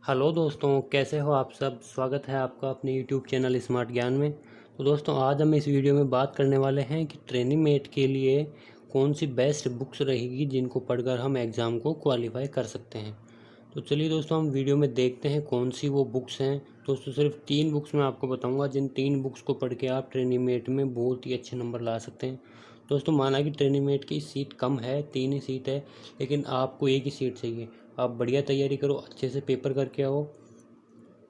Hello दोस्तों, कैसे हो आप सब। स्वागत है आपका अपने यूट्यूब चैनल स्मार्ट ज्ञान में। तो दोस्तों, आज हम इस वीडियो में बात करने वाले हैं कि ट्रेनिंग मेट के लिए कौन सी बेस्ट बुक्स रहेगी जिनको पढ़कर हम एग्ज़ाम को क्वालिफाई कर सकते हैं। तो चलिए दोस्तों, हम वीडियो में देखते हैं कौन सी वो बुक्स हैं। दोस्तों, सिर्फ 3 बुक्स मैं आपको बताऊंगा जिन 3 बुक्स को पढ़ के आप ट्रेनिंग मेट में बहुत ही अच्छे नंबर ला सकते हैं। दोस्तों, माना कि ट्रेनिंग मेट की सीट कम है, 3 ही सीट है, लेकिन आपको एक ही सीट चाहिए। आप बढ़िया तैयारी करो, अच्छे से पेपर करके आओ,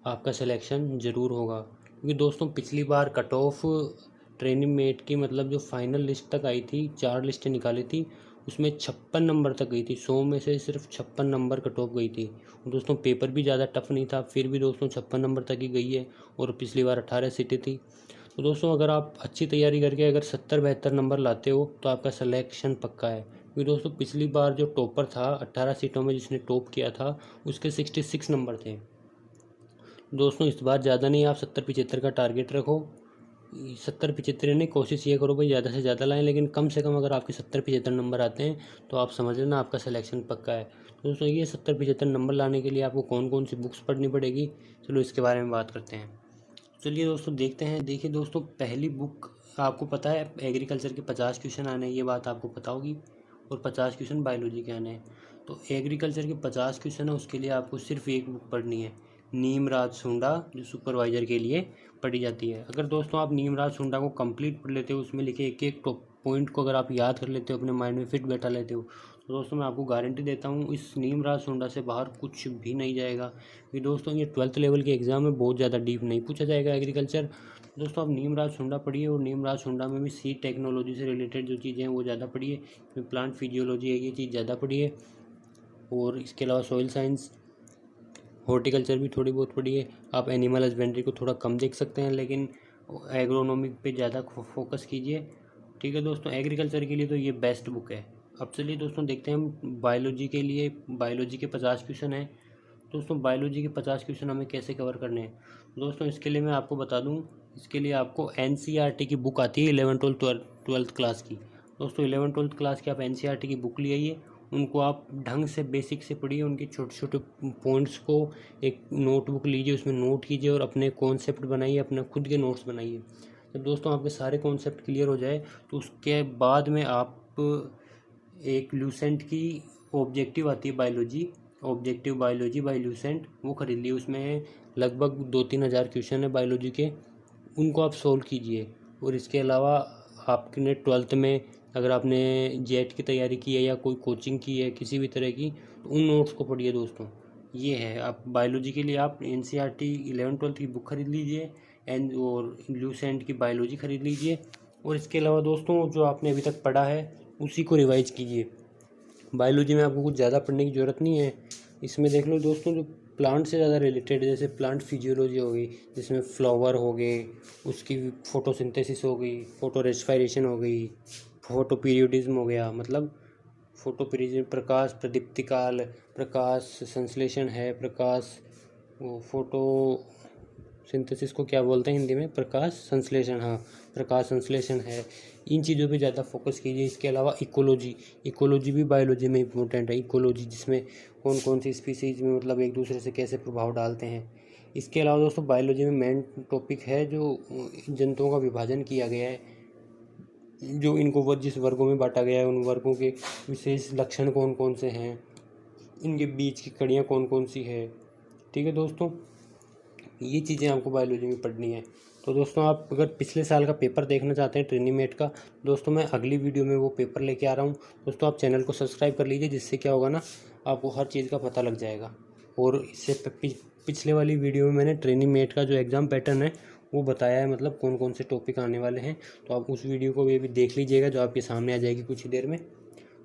आपका सिलेक्शन ज़रूर होगा। क्योंकि दोस्तों, पिछली बार कट ऑफ ट्रेनिंग मेट की मतलब जो फाइनल लिस्ट तक आई थी, 4 लिस्टें निकाली थी, उसमें 56 नंबर तक गई थी। 100 में से सिर्फ 56 नंबर कट ऑफ गई थी। दोस्तों, पेपर भी ज़्यादा टफ नहीं था, फिर भी दोस्तों 56 नंबर तक ही गई है। और पिछली बार 18 सीटें थी। तो दोस्तों, अगर आप अच्छी तैयारी करके अगर 70-72 नंबर लाते हो तो आपका सिलेक्शन पक्का है। क्योंकि दोस्तों, पिछली बार जो टॉपर था 18 सीटों में, जिसने टॉप किया था, उसके 66 नंबर थे। दोस्तों, इस बार ज़्यादा नहीं, आप 70-75 का टारगेट रखो। 70-75 नहीं, कोशिश ये करो भाई ज़्यादा से ज़्यादा लाएं, लेकिन कम से कम अगर आपके 70-75 नंबर आते हैं तो आप समझ लेना आपका सिलेक्शन पक्का है। दोस्तों, ये 70-75 नंबर लाने के लिए आपको कौन कौन सी बुक्स पढ़नी पड़ेगी, चलो इसके बारे में बात करते हैं। चलिए दोस्तों, देखते हैं। देखिए दोस्तों, पहली बुक, आपको पता है एग्रीकल्चर के 50 क्वेश्चन आने हैं, ये बात आपको पता होगी, और 50 क्वेश्चन बायोलॉजी के आने हैं। तो एग्रीकल्चर के 50 क्वेश्चन है, उसके लिए आपको सिर्फ एक बुक पढ़नी है, नीमराज सुंडा, जो सुपरवाइज़र के लिए पढ़ी जाती है। अगर दोस्तों आप नीमराज सुंडा को कंप्लीट पढ़ लेते हो, उसमें लिखे एक एक टॉप पॉइंट को अगर आप याद कर लेते हो, अपने माइंड में फिट बैठा लेते हो, तो दोस्तों मैं आपको गारंटी देता हूँ इस नीमराज सुंडा से बाहर कुछ भी नहीं जाएगा। क्योंकि दोस्तों, ये 12th लेवल के एग्ज़ाम में बहुत ज़्यादा डीप नहीं पूछा जाएगा एग्रीकल्चर। दोस्तों, आप नीमराज सुंडा पढ़िए, और नीमराज सुंडा में भी सीड टेक्नोलॉजी से रिलेटेड जो चीज़ें हैं वो ज़्यादा पढ़िए। प्लांट फिजियोलॉजी है, ये चीज़ ज़्यादा पढ़िए। और इसके अलावा सॉइल साइंस, हॉर्टिकल्चर भी थोड़ी बहुत पढ़िए। आप एनिमल हस्बेंड्री को थोड़ा कम देख सकते हैं, लेकिन एग्रोनॉमिक पे ज़्यादा फोकस कीजिए। ठीक है दोस्तों, एग्रीकल्चर के लिए तो ये बेस्ट बुक है। अब चलिए दोस्तों, देखते हैं हम बायोलॉजी के लिए। बायोलॉजी के 50 क्वेश्चन हैं। दोस्तों, बायोलॉजी के 50 क्वेश्चन हमें कैसे कवर करने हैं। दोस्तों, इसके लिए मैं आपको बता दूं, इसके लिए आपको NCERT की बुक आती है 11th 12th क्लास की। दोस्तों, 11th 12th क्लास की आप NCERT की बुक ले आइए, उनको आप ढंग से बेसिक से पढ़िए, उनके छोटे छोटे पॉइंट्स को एक नोटबुक लीजिए, उसमें नोट कीजिए और अपने कॉन्सेप्ट बनाइए, अपने खुद के नोट्स बनाइए। जब दोस्तों आपके सारे कॉन्सेप्ट क्लियर हो जाए तो उसके बाद में आप एक लूसेंट की ऑब्जेक्टिव आती है biology, objective biology by Lucent, वो खरीद लिए। उसमें लगभग 2-3 हज़ार क्वेश्चन है बायोलॉजी के, उनको आप सोल्व कीजिए। और इसके अलावा आपने 12th में अगर आपने जेट की तैयारी की है या कोई कोचिंग की है किसी भी तरह की, तो उन नोट्स को पढ़िए दोस्तों। ये है, आप बायोलॉजी के लिए आप NCERT 11th 12th की बुक खरीद लीजिए, एंड और लूसेंट की बायोलॉजी खरीद लीजिए। और इसके अलावा दोस्तों, जो आपने अभी तक पढ़ा है उसी को रिवाइज कीजिए। बायोलॉजी में आपको कुछ ज़्यादा पढ़ने की ज़रूरत नहीं है। इसमें देख लो दोस्तों, जो प्लांट से ज़्यादा रिलेटेड, जैसे प्लांट फिजियोलॉजी हो गई, जिसमें फ्लावर हो गए, उसकी फोटोसिंथेसिस हो गई, फोटो रेस्पिरेशन हो गई, फोटो पीरियडिज्म हो गया, मतलब फोटो पीरियड, प्रकाश प्रदीप्ति काल, प्रकाश संश्लेषण है, प्रकाश वो फोटो सिंथेसिस को क्या बोलते हैं हिंदी में, प्रकाश संश्लेषण, हाँ प्रकाश संश्लेषण है। इन चीज़ों पे ज़्यादा फोकस कीजिए। इसके अलावा इकोलॉजी, इकोलॉजी भी बायोलॉजी में इम्पोर्टेंट है। इकोलॉजी जिसमें कौन कौन सी स्पीसीज में मतलब एक दूसरे से कैसे प्रभाव डालते हैं। इसके अलावा दोस्तों, बायोलॉजी में मेन टॉपिक है जो जंतुओं का विभाजन किया गया है, जो इनको जिस वर्गों में बांटा गया है, उन वर्गों के विशेष लक्षण कौन कौन से हैं, इनके बीच की कड़ियाँ कौन कौन सी है। ठीक है दोस्तों, ये चीज़ें आपको बायोलॉजी में पढ़नी है। तो दोस्तों, आप अगर पिछले साल का पेपर देखना चाहते हैं ट्रेनिंग मेट का, दोस्तों मैं अगली वीडियो में वो पेपर लेके आ रहा हूँ। दोस्तों, आप चैनल को सब्सक्राइब कर लीजिए, जिससे क्या होगा ना, आपको हर चीज़ का पता लग जाएगा। और इससे पिछले वाली वीडियो में मैंने ट्रेनिंग मेट का जो एग्ज़ाम पैटर्न है वो बताया है, मतलब कौन कौन से टॉपिक आने वाले हैं। तो आप उस वीडियो को भी देख लीजिएगा, जो आपके सामने आ जाएगी कुछ ही देर में।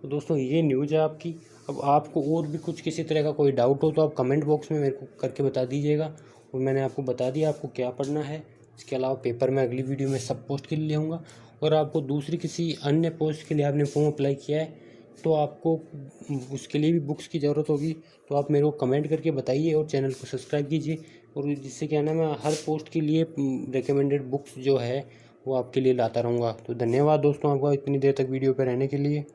तो दोस्तों, ये न्यूज़ है आपकी। अब आपको और भी कुछ किसी तरह का कोई डाउट हो तो आप कमेंट बॉक्स में मेरे को करके बता दीजिएगा, और मैंने आपको बता दिया आपको क्या पढ़ना है। इसके अलावा पेपर मैं अगली वीडियो में सब पोस्ट के लिए आऊँगा। और आपको दूसरी किसी अन्य पोस्ट के लिए आपने फॉर्म अप्लाई किया है तो आपको उसके लिए भी बुक्स की ज़रूरत होगी, तो आप मेरे को कमेंट करके बताइए और चैनल को सब्सक्राइब कीजिए। और जिससे क्या है ना, मैं हर पोस्ट के लिए रिकमेंडेड बुक्स जो है वो आपके लिए लाता रहूँगा। तो धन्यवाद दोस्तों आपका इतनी देर तक वीडियो पर रहने के लिए।